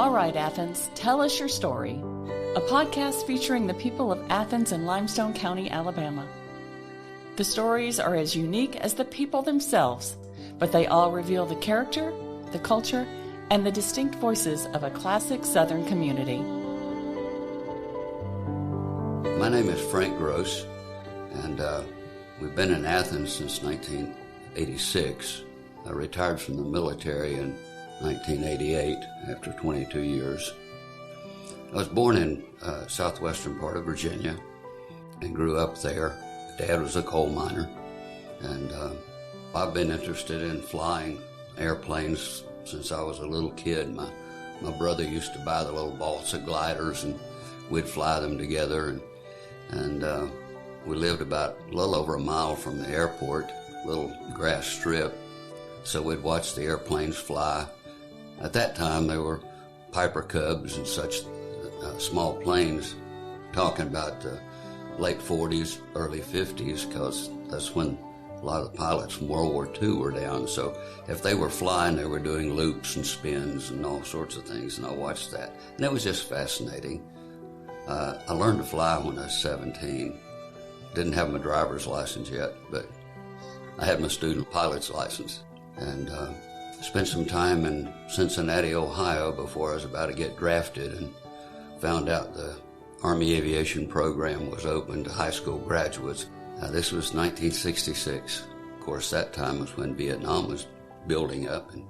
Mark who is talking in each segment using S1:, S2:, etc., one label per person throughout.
S1: All Right, Athens, Tell Us Your Story, a podcast featuring the people of Athens and Limestone County, Alabama. The stories are as unique as the people themselves, but they all reveal the character, the culture, and the distinct voices of a classic Southern community.
S2: My name is Max Grose, and we've been in Athens since 1986. I retired from the military in 1988 after 22 years. I was born in southwestern part of Virginia and grew up there. Dad was a coal miner, and I've been interested in flying airplanes since I was a little kid. My brother used to buy the little balsa gliders, and we'd fly them together, and we lived about a little over a mile from the airport, little grass strip, so we'd watch the airplanes fly. At that time, there were Piper Cubs and such small planes, talking about the late 40s, early 50s, because that's when a lot of the pilots from World War II were down. So if they were flying, they were doing loops and spins and all sorts of things, and I watched that. And it was just fascinating. I learned to fly when I was 17. Didn't have my driver's license yet, but I had my student pilot's license. And spent some time in Cincinnati, Ohio before I was about to get drafted, and found out the Army Aviation program was open to high school graduates. This was 1966. Of course, that time was when Vietnam was building up in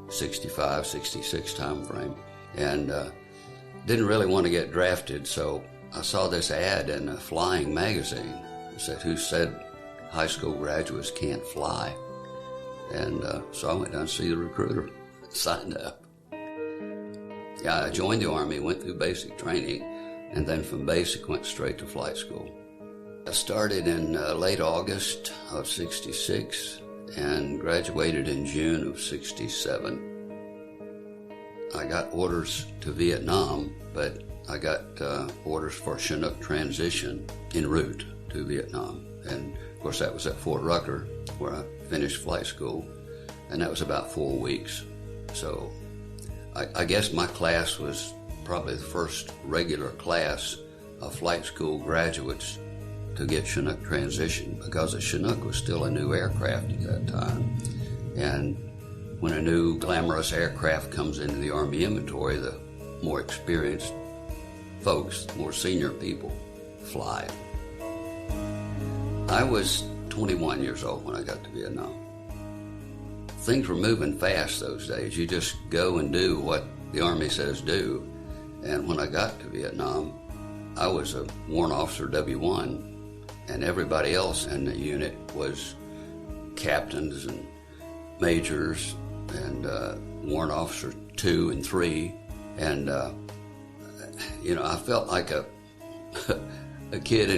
S2: 65, 66 time frame. And didn't really want to get drafted, so I saw this ad in a flying magazine. It said, "Who said high school graduates can't fly?" And so I went down to see the recruiter, signed up. Yeah, I joined the Army, went through basic training, and then from basic went straight to flight school. I started in late August of 66 and graduated in June of 67. I got orders to Vietnam, but I got orders for Chinook transition en route to Vietnam. And of course that was at Fort Rucker, where I finished flight school, and that was about 4 weeks. So I guess my class was probably the first regular class of flight school graduates to get Chinook transition, because a Chinook was still a new aircraft at that time. And when a new glamorous aircraft comes into the Army inventory, the more experienced folks, more senior people, fly. I was 21 years old when I got to Vietnam. Things were moving fast those days. You just go and do what the Army says do. And when I got to Vietnam, I was a Warrant Officer W1, and everybody else in the unit was captains and majors and Warrant Officer 2 and 3. And, I felt like a kid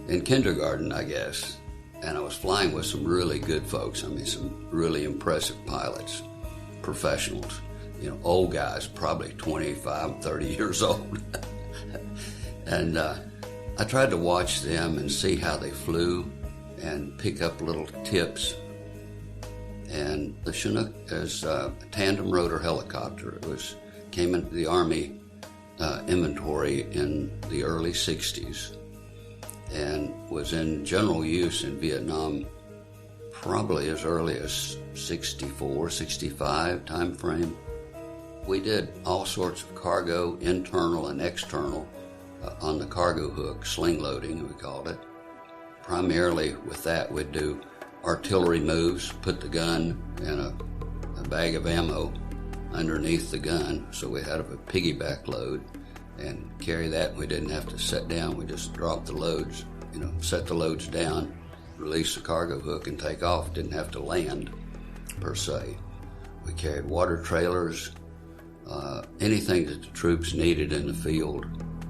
S2: in kindergarten, I guess. And I was flying with some really good folks. I mean, some really impressive pilots, professionals, old guys, probably 25, 30 years old. And I tried to watch them and see how they flew and pick up little tips. And the Chinook is a tandem rotor helicopter. It came into the Army inventory in the early 60s. And was in general use in Vietnam probably as early as 64, 65 time frame. We did all sorts of cargo, internal and external, on the cargo hook, sling loading we called it. Primarily with that we'd do artillery moves, put the gun in a bag of ammo underneath the gun, so we had a piggyback load, and carry that. We didn't have to set down. We just dropped the loads, set the loads down, release the cargo hook, and take off. Didn't have to land, per se. We carried water trailers, anything that the troops needed in the field,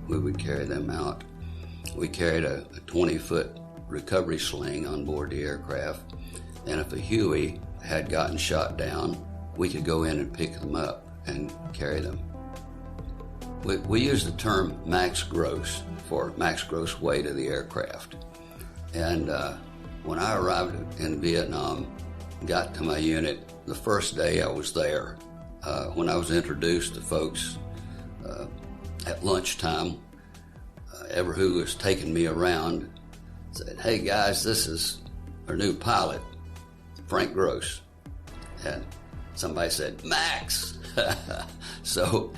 S2: we would carry them out. We carried a 20-foot recovery sling on board the aircraft, and if a Huey had gotten shot down, we could go in and pick them up and carry them. We use the term Max Grose for Max Grose weight of the aircraft. And when I arrived in Vietnam, got to my unit, the first day I was there, when I was introduced to folks At lunchtime, ever who was taking me around said, "Hey guys, this is our new pilot, Frank Grose." And somebody said, "Max." So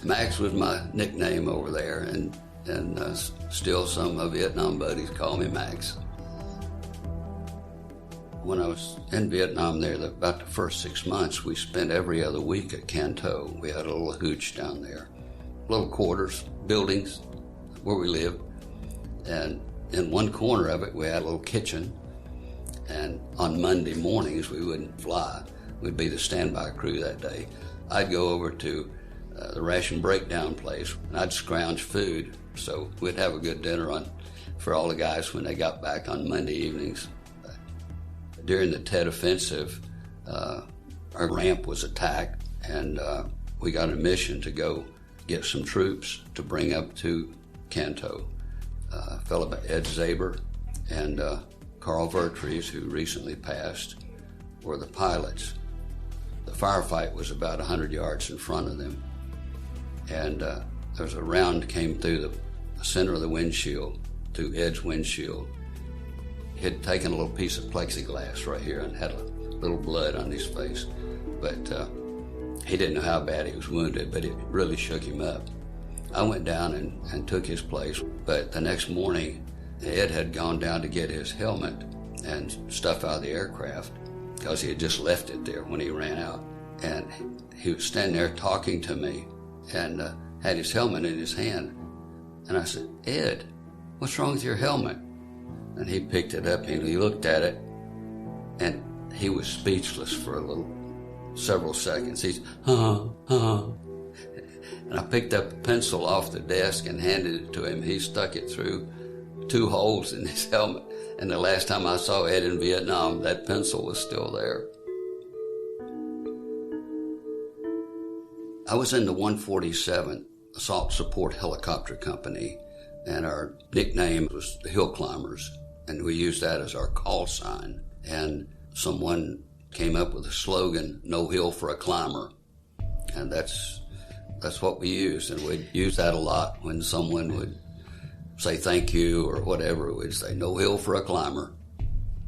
S2: Max was my nickname over there, and still some of my Vietnam buddies call me Max. When I was in Vietnam there, about the first 6 months, we spent every other week at Can Tho. We had a little hooch down there, little quarters, buildings where we lived, and in one corner of it we had a little kitchen, and on Monday mornings we wouldn't fly. We'd be the standby crew that day. I'd go over to the ration breakdown place, and I'd scrounge food, so we'd have a good dinner for all the guys when they got back on Monday evenings. During the Tet Offensive, our ramp was attacked, and we got a mission to go get some troops to bring up to Can Tho. A fellow by Ed Zaber and Carl Vertrees, who recently passed, were the pilots. The firefight was about 100 yards in front of them, and there was a round came through the center of the windshield, through Ed's windshield. He had taken a little piece of plexiglass right here and had a little blood on his face, but he didn't know how bad he was wounded, but it really shook him up. I went down and took his place, but the next morning, Ed had gone down to get his helmet and stuff out of the aircraft because he had just left it there when he ran out. And he was standing there talking to me and had his helmet in his hand. And I said, "Ed, what's wrong with your helmet?" And he picked it up and he looked at it, and he was speechless for several seconds. He's, And I picked up a pencil off the desk and handed it to him. He stuck it through 2 holes in his helmet. And the last time I saw Ed in Vietnam, that pencil was still there. I was in the 147th Assault Support Helicopter Company, and our nickname was the Hillclimbers, and we used that as our call sign. And someone came up with a slogan, "No hill for a climber," and that's what we used, and we'd use that a lot when someone would say thank you or whatever. We'd say, "No hill for a climber."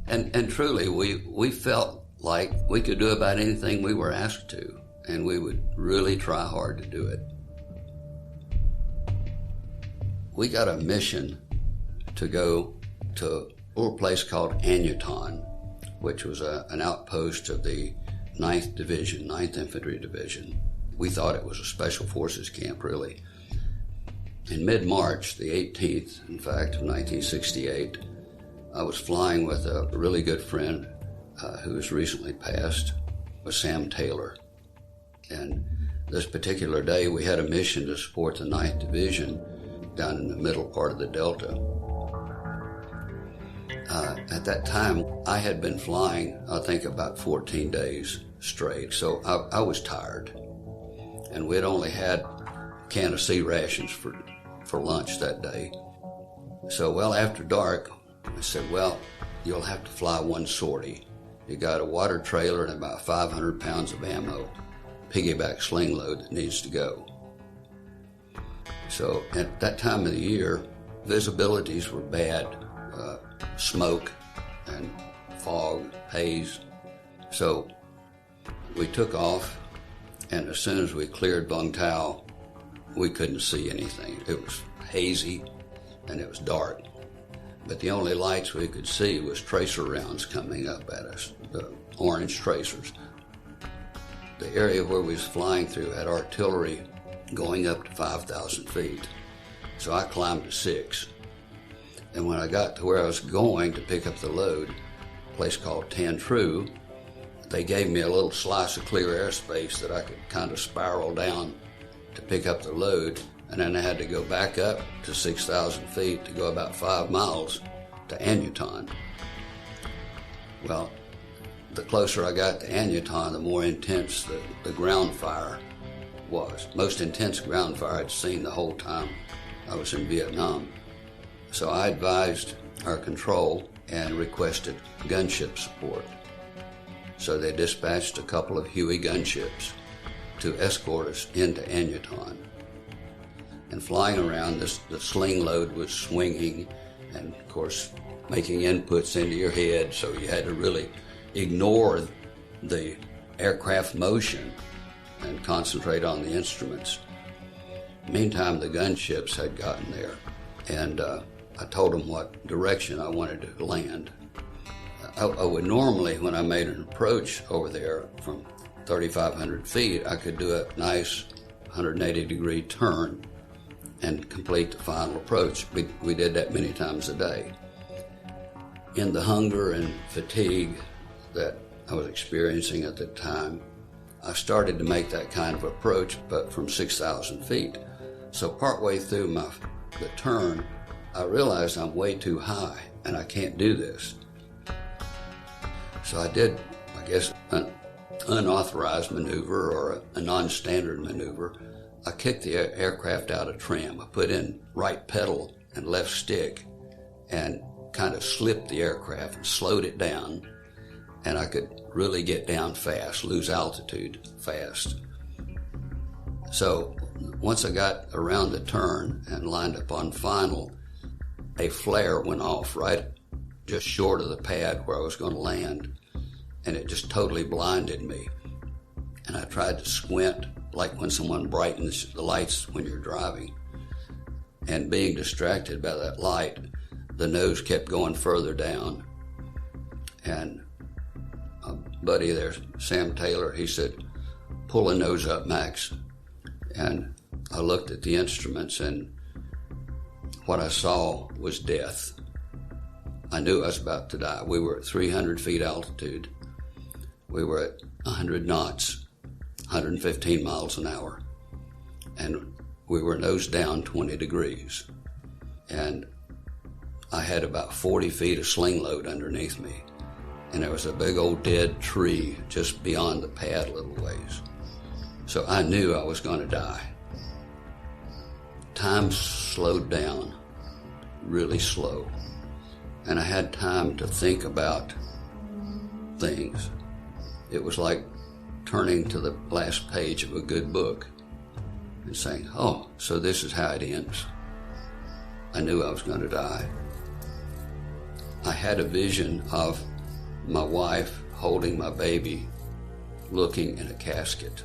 S2: And truly, we felt like we could do about anything we were asked to, and we would really try hard to do it. We got a mission to go to a little place called Anyutan, which was an outpost of the 9th Division, 9th Infantry Division. We thought it was a Special Forces camp, really. In mid-March, the 18th, in fact, of 1968, I was flying with a really good friend who has recently passed, was Sam Taylor. And this particular day, we had a mission to support the 9th Division down in the middle part of the Delta. At that time, I had been flying, I think, about 14 days straight, so I was tired. And we'd only had a can of sea rations for lunch that day. So, after dark, I said, "You'll have to fly one sortie. You got a water trailer and about 500 pounds of ammo, piggyback sling load that needs to go." So at that time of the year, visibilities were bad, smoke and fog, haze. So we took off, and as soon as we cleared Vung Tau, we couldn't see anything. It was hazy and it was dark. But the only lights we could see was tracer rounds coming up at us, the orange tracers. The area where we was flying through had artillery going up to 5,000 feet. So I climbed to 6. And when I got to where I was going to pick up the load, a place called Tan Tru, they gave me a little slice of clear airspace that I could kind of spiral down to pick up the load, and then I had to go back up to 6,000 feet to go about 5 miles to Anyutan. Well, the closer I got to Anyutan, the more intense the ground fire was. Most intense ground fire I'd seen the whole time I was in Vietnam. So I advised our control and requested gunship support. So they dispatched a couple of Huey gunships to escort us into Anyutan. and flying around, the sling load was swinging and, of course, making inputs into your head, so you had to really ignore the aircraft motion and concentrate on the instruments. Meantime, the gunships had gotten there, and I told them what direction I wanted to land. I would normally, when I made an approach over there from 3,500 feet, I could do a nice 180-degree turn and complete the final approach. We did that many times a day. In the hunger and fatigue that I was experiencing at the time, I started to make that kind of approach, but from 6,000 feet. So partway through the turn, I realized I'm way too high and I can't do this. So I did, I guess, an unauthorized maneuver or a non-standard maneuver. I kicked the aircraft out of trim. I put in right pedal and left stick and kind of slipped the aircraft and slowed it down, and I could really get down fast, lose altitude fast. So once I got around the turn and lined up on final, a flare went off right just short of the pad where I was going to land, and it just totally blinded me. And I tried to squint like when someone brightens the lights when you're driving. And being distracted by that light, the nose kept going further down. And a buddy there, Sam Taylor, he said, "Pull the nose up, Max." And I looked at the instruments, and what I saw was death. I knew I was about to die. We were at 300 feet altitude. We were at 100 knots, 115 miles an hour. And we were nose down 20 degrees. And I had about 40 feet of sling load underneath me. And there was a big old dead tree just beyond the pad a little ways. So I knew I was going to die. Time slowed down, really slow. And I had time to think about things. It was like turning to the last page of a good book and saying, "Oh, so this is how it ends." I knew I was going to die. I had a vision of my wife holding my baby, looking in a casket.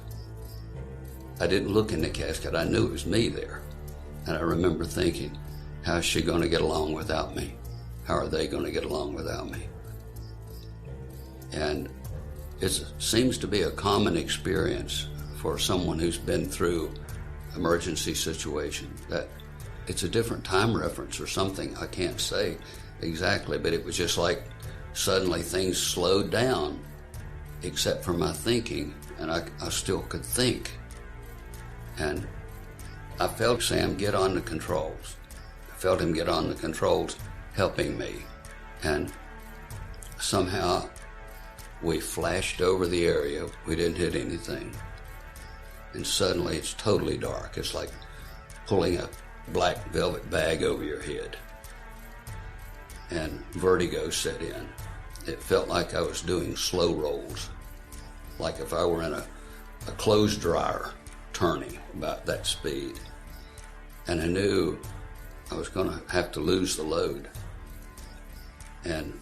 S2: I didn't look in the casket. I knew it was me there. And I remember thinking, how is she going to get along without me? How are they going to get along without me? And it seems to be a common experience for someone who's been through emergency situation, that it's a different time reference or something. I can't say exactly, but it was just like suddenly things slowed down, except for my thinking, and I still could think. And I felt Sam get on the controls. I felt him get on the controls, helping me. And somehow we flashed over the area. We didn't hit anything. And suddenly it's totally dark. It's like pulling a black velvet bag over your head. And vertigo set in. It felt like I was doing slow rolls, like if I were in a clothes dryer turning about that speed. And I knew I was going to have to lose the load. And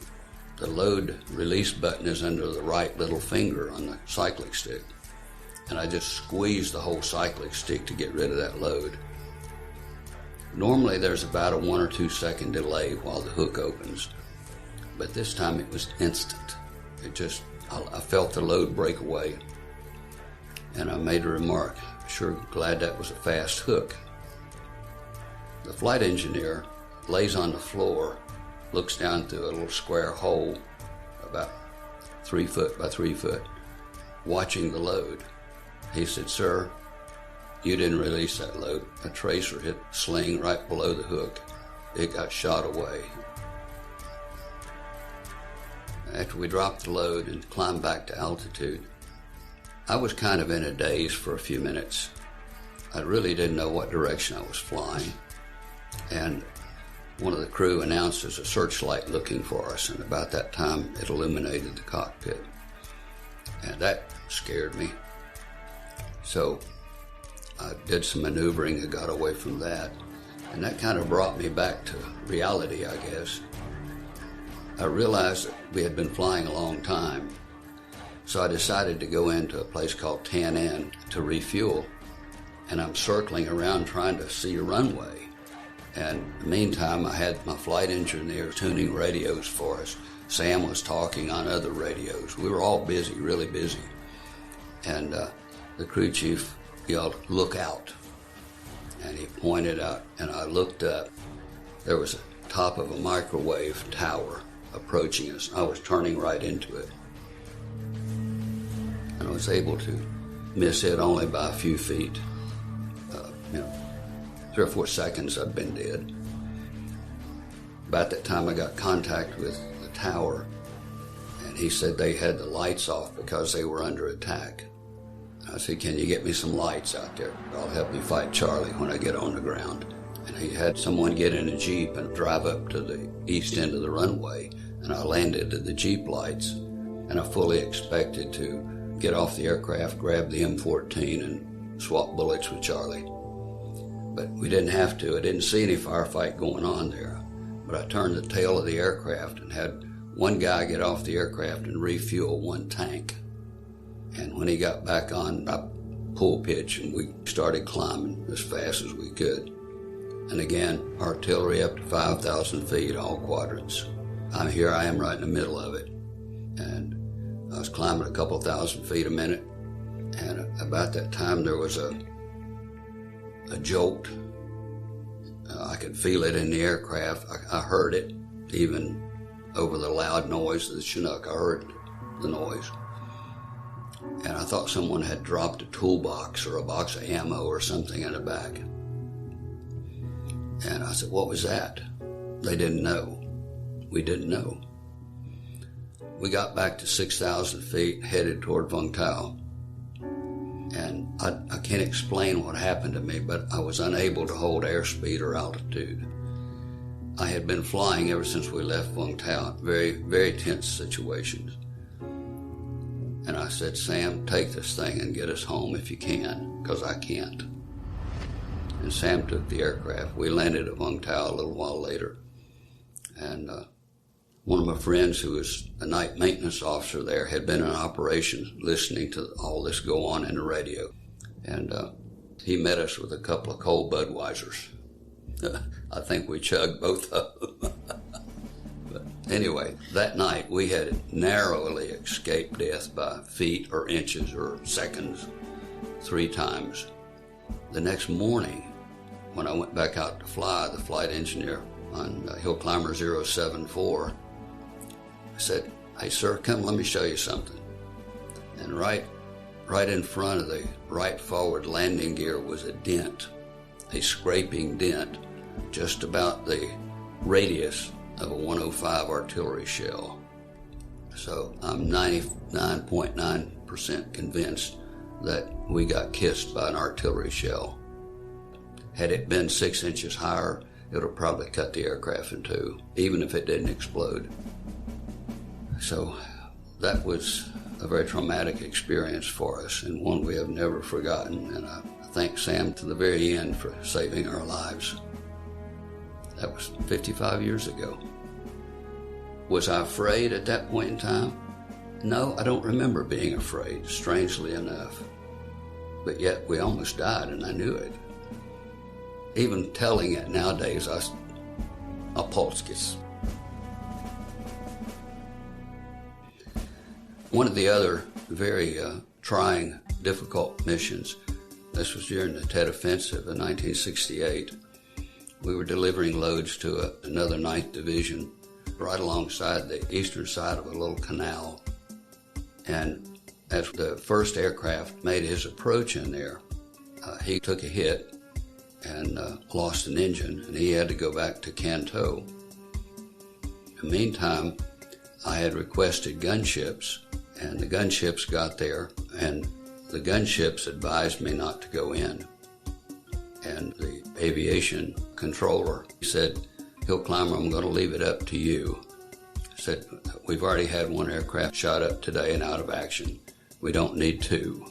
S2: the load release button is under the right little finger on the cyclic stick. And I just squeezed the whole cyclic stick to get rid of that load. Normally there's about a 1 or 2 second delay while the hook opens, but this time it was instant. I felt the load break away, and I made a remark, "Sure glad that was a fast hook." The flight engineer lays on the floor, looks down through a little square hole about 3 foot by 3 foot, watching the load. He said, "Sir, you didn't release that load. A tracer hit sling right below the hook. It got shot away." After we dropped the load and climbed back to altitude, I was kind of in a daze for a few minutes. I really didn't know what direction I was flying. And one of the crew announced there's a searchlight looking for us, and about that time it illuminated the cockpit. And that scared me. So I did some maneuvering and got away from that. And that kind of brought me back to reality, I guess. I realized that we had been flying a long time, so I decided to go into a place called Tan Inn to refuel. And I'm circling around trying to see a runway. And in the meantime, I had my flight engineer tuning radios for us. Sam was talking on other radios. We were all busy, really busy. And the crew chief yelled, "Look out." And he pointed out, and I looked up. There was a top of a microwave tower approaching us. I was turning right into it. And I was able to miss it only by a few feet. 3 or 4 seconds I'd been dead. About that time I got contact with the tower, and he said they had the lights off because they were under attack. I said, "Can you get me some lights out there? I'll help you fight Charlie when I get on the ground." And he had someone get in a Jeep and drive up to the east end of the runway, and I landed at the Jeep lights, and I fully expected to get off the aircraft, grab the M14, and swap bullets with Charlie. But we didn't have to. I didn't see any firefight going on there. But I turned the tail of the aircraft and had one guy get off the aircraft and refuel one tank. And when he got back on, I pulled pitch and we started climbing as fast as we could. And again, artillery up to 5,000 feet, all quadrants. Here I am right in the middle of it. And I was climbing a couple thousand feet a minute. And about that time there was a jolt. I could feel it in the aircraft. I heard it, even over the loud noise of the Chinook. I heard the noise. And I thought someone had dropped a toolbox or a box of ammo or something in the back. And I said, "What was that?" They didn't know. We didn't know. We got back to 6,000 feet, headed toward Vung Tau. And I can't explain what happened to me, but I was unable to hold airspeed or altitude. I had been flying ever since we left Vung Tau, very, very tense situations. And I said, "Sam, take this thing and get us home if you can, because I can't." And Sam took the aircraft. We landed at Vung Tau a little while later. And one of my friends, who was a night maintenance officer there, had been in operations listening to all this go on in the radio. And he met us with a couple of cold Budweisers. I think we chugged both of them. But anyway, that night we had narrowly escaped death by feet or inches or seconds 3 times. The next morning, when I went back out to fly, the flight engineer on Hillclimber 074, I said, "Hey, sir, come, let me show you something." And right in front of the right forward landing gear was a dent, a scraping dent, just about the radius of a 105 artillery shell. So I'm 99.9% convinced that we got kissed by an artillery shell. Had it been 6 inches higher, it would probably cut the aircraft in two, even if it didn't explode. So that was a very traumatic experience for us, and one we have never forgotten. And I thank Sam to the very end for saving our lives. That was 55 years ago. Was I afraid at that point in time? No, I don't remember being afraid, strangely enough. But yet we almost died, and I knew it. Even telling it nowadays, I polskis. One of the other very trying, difficult missions, this was during the Tet Offensive in 1968. We were delivering loads to another 9th Division right alongside the eastern side of a little canal. And as the first aircraft made his approach in there, he took a hit and lost an engine, and he had to go back to Canto. In the meantime, I had requested gunships, and the gunships got there, and the gunships advised me not to go in. And the aviation controller said, "Hillclimber, I'm going to leave it up to you." I said, "We've already had one aircraft shot up today and out of action. We don't need 2.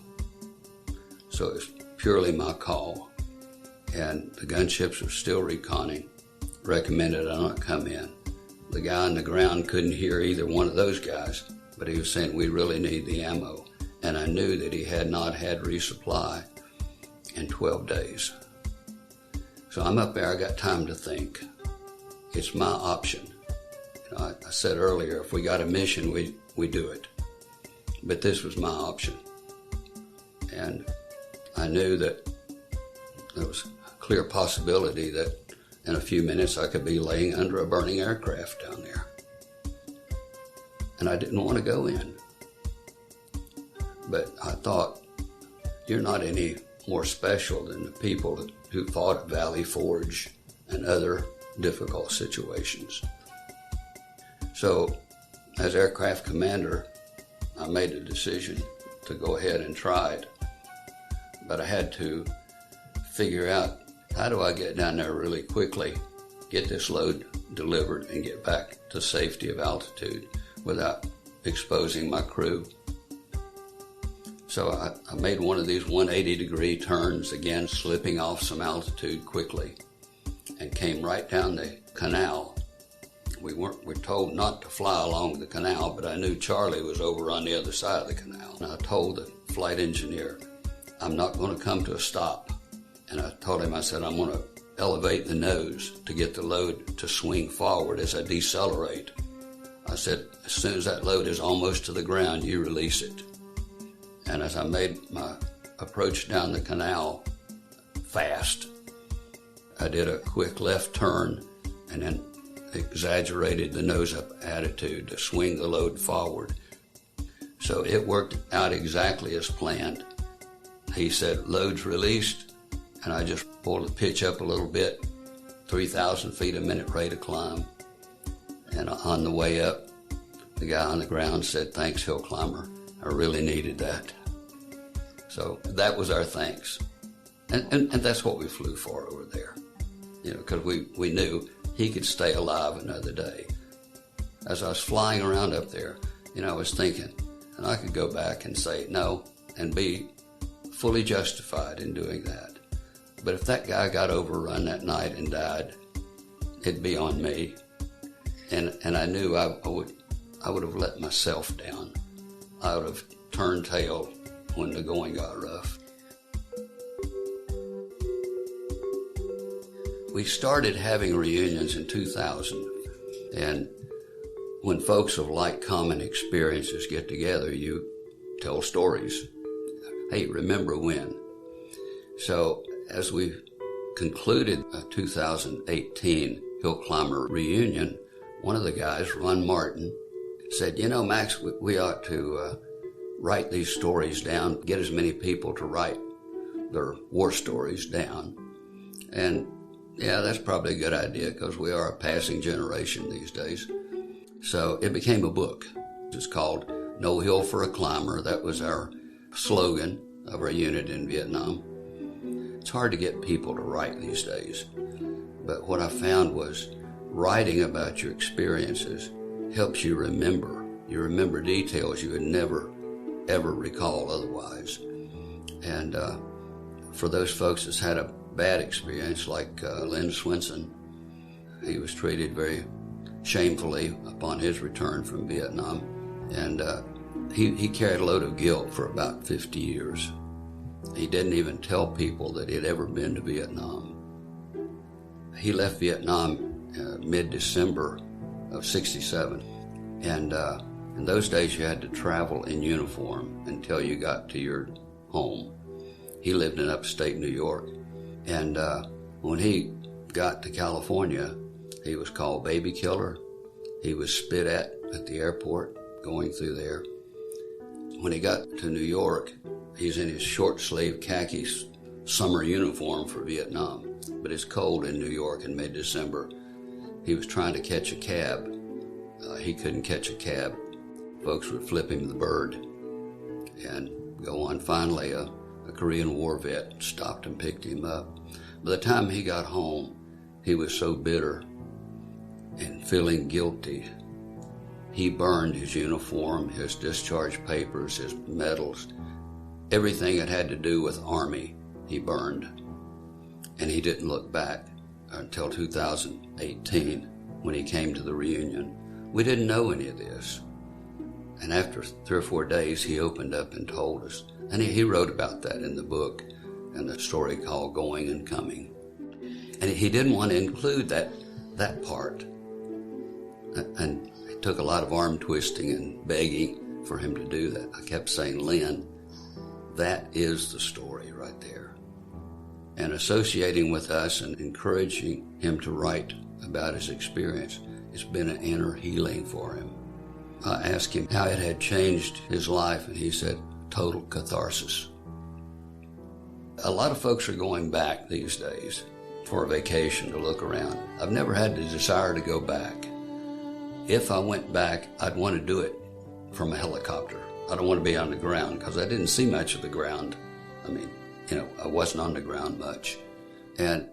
S2: So it's purely my call. And the gunships were still reconning, recommended I not come in. The guy on the ground couldn't hear either one of those guys, but he was saying, we really need the ammo. And I knew that he had not had resupply in 12 days. So I'm up there, I got time to think. It's my option. You know, I said earlier, if we got a mission, we do it. But this was my option. And I knew that there was a clear possibility that in a few minutes I could be laying under a burning aircraft down there. And I didn't want to go in. But I thought, you're not any more special than the people who fought at Valley Forge and other difficult situations. So, as aircraft commander, I made a decision to go ahead and try it. But I had to figure out, how do I get down there really quickly, get this load delivered, and get back to safety of altitude without exposing my crew. So I made one of these 180-degree turns, again slipping off some altitude quickly, and came right down the canal. We're told not to fly along the canal, but I knew Charlie was over on the other side of the canal. And I told the flight engineer, I'm not going to come to a stop. And I told him, I said, I'm going to elevate the nose to get the load to swing forward as I decelerate. I said, as soon as that load is almost to the ground, you release it. And as I made my approach down the canal fast, I did a quick left turn and then exaggerated the nose-up attitude to swing the load forward. So it worked out exactly as planned. He said, load's released, and I just pulled the pitch up a little bit, 3,000 feet a minute rate of climb. And on the way up, the guy on the ground said, thanks, Hillclimber. I really needed that. So that was our thanks. And that's what we flew for over there. You know, because we knew he could stay alive another day. As I was flying around up there, you know, I was thinking, and I could go back and say no and be fully justified in doing that. But if that guy got overrun that night and died, it'd be on me. And I knew I would have let myself down. I would have turned tail when the going got rough. We started having reunions in 2000, and when folks of like common experiences get together, you tell stories. Hey, remember when? So as we concluded a 2018 Hillclimber reunion, one of the guys, Ron Martin, said, you know, Max, we ought to write these stories down, get as many people to write their war stories down. And yeah, that's probably a good idea because we are a passing generation these days. So it became a book. It's called No Hill for a Climber. That was our slogan of our unit in Vietnam. It's hard to get people to write these days. But what I found was writing about your experiences helps you remember. You remember details you would never, ever recall otherwise. And for those folks that's had a bad experience, like Lynn Swenson, he was treated very shamefully upon his return from Vietnam. And he carried a load of guilt for about 50 years. He didn't even tell people that he had ever been to Vietnam. He left Vietnam mid-December of '67. And in those days, you had to travel in uniform until you got to your home. He lived in upstate New York. And when he got to California, he was called Baby Killer. He was spit at the airport going through there. When he got to New York, he's in his short-sleeve khaki summer uniform for Vietnam. But it's cold in New York in mid-December. He was trying to catch a cab. He couldn't catch a cab. Folks would flip him the bird and go on. Finally, a Korean War vet stopped and picked him up. By the time he got home, he was so bitter and feeling guilty. He burned his uniform, his discharge papers, his medals, everything that had to do with Army. he burned. And he didn't look back until 2018 when he came to the reunion. We didn't know any of this. And after 3 or 4 days, he opened up and told us. And he wrote about that in the book, and the story called Going and Coming. And he didn't want to include that part. And it took a lot of arm twisting and begging for him to do that. I kept saying, Lynn, that is the story right there. And associating with us and encouraging him to write about his experience, it's been an inner healing for him. I asked him how it had changed his life, and he said, total catharsis. A lot of folks are going back these days for a vacation to look around. I've never had the desire to go back. If I went back, I'd want to do it from a helicopter. I don't want to be on the ground because I didn't see much of the ground. I mean, I wasn't on the ground much. And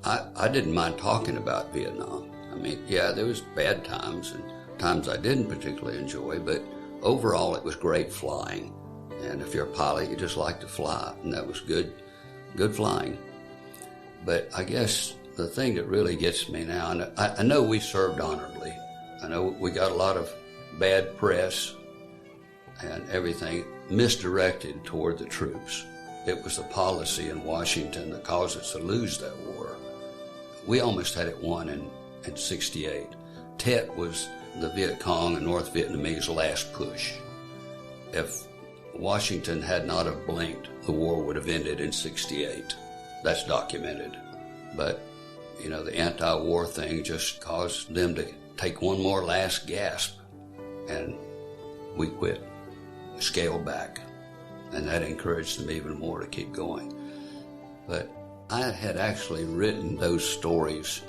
S2: I didn't mind talking about Vietnam. I mean, yeah, there was bad times and times I didn't particularly enjoy, but overall it was great flying. And if you're a pilot, you just like to fly, and that was good flying. But I guess the thing that really gets me now, and I know we served honorably. I know we got a lot of bad press and everything misdirected toward the troops. It was the policy in Washington that caused us to lose that war. We almost had it won in 68. Tet was the Viet Cong and North Vietnamese last push. If Washington had not have blinked, the war would have ended in 68. That's documented. But, the anti-war thing just caused them to take one more last gasp, and we quit, scaled back, and that encouraged them even more to keep going. But I had actually written those stories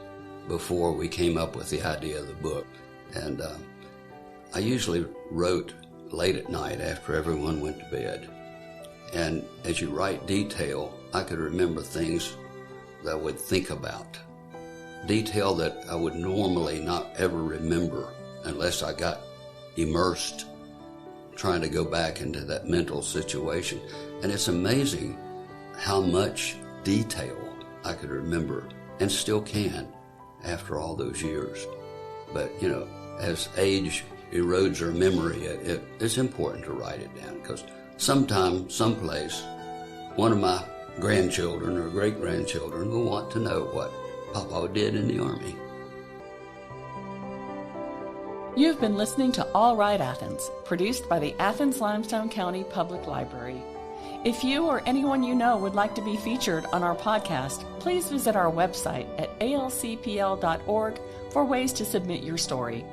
S2: before we came up with the idea of the book, and I usually wrote late at night after everyone went to bed. And as you write detail, I could remember things that I would think about. Detail that I would normally not ever remember unless I got immersed trying to go back into that mental situation. And it's amazing how much detail I could remember and still can after all those years. But, as age erodes our memory, it's important to write it down, because sometime, someplace, one of my grandchildren or great-grandchildren will want to know what Papa did in the Army.
S1: You've been listening to All Right Athens, produced by the Athens-Limestone County Public Library. If you or anyone you know would like to be featured on our podcast, please visit our website at alcpl.org for ways to submit your story.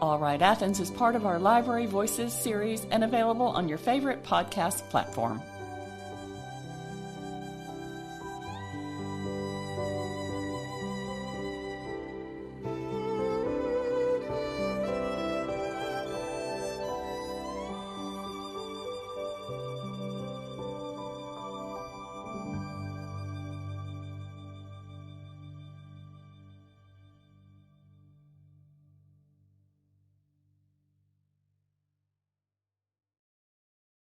S1: All Right Athens is part of our Library Voices series and available on your favorite podcast platform.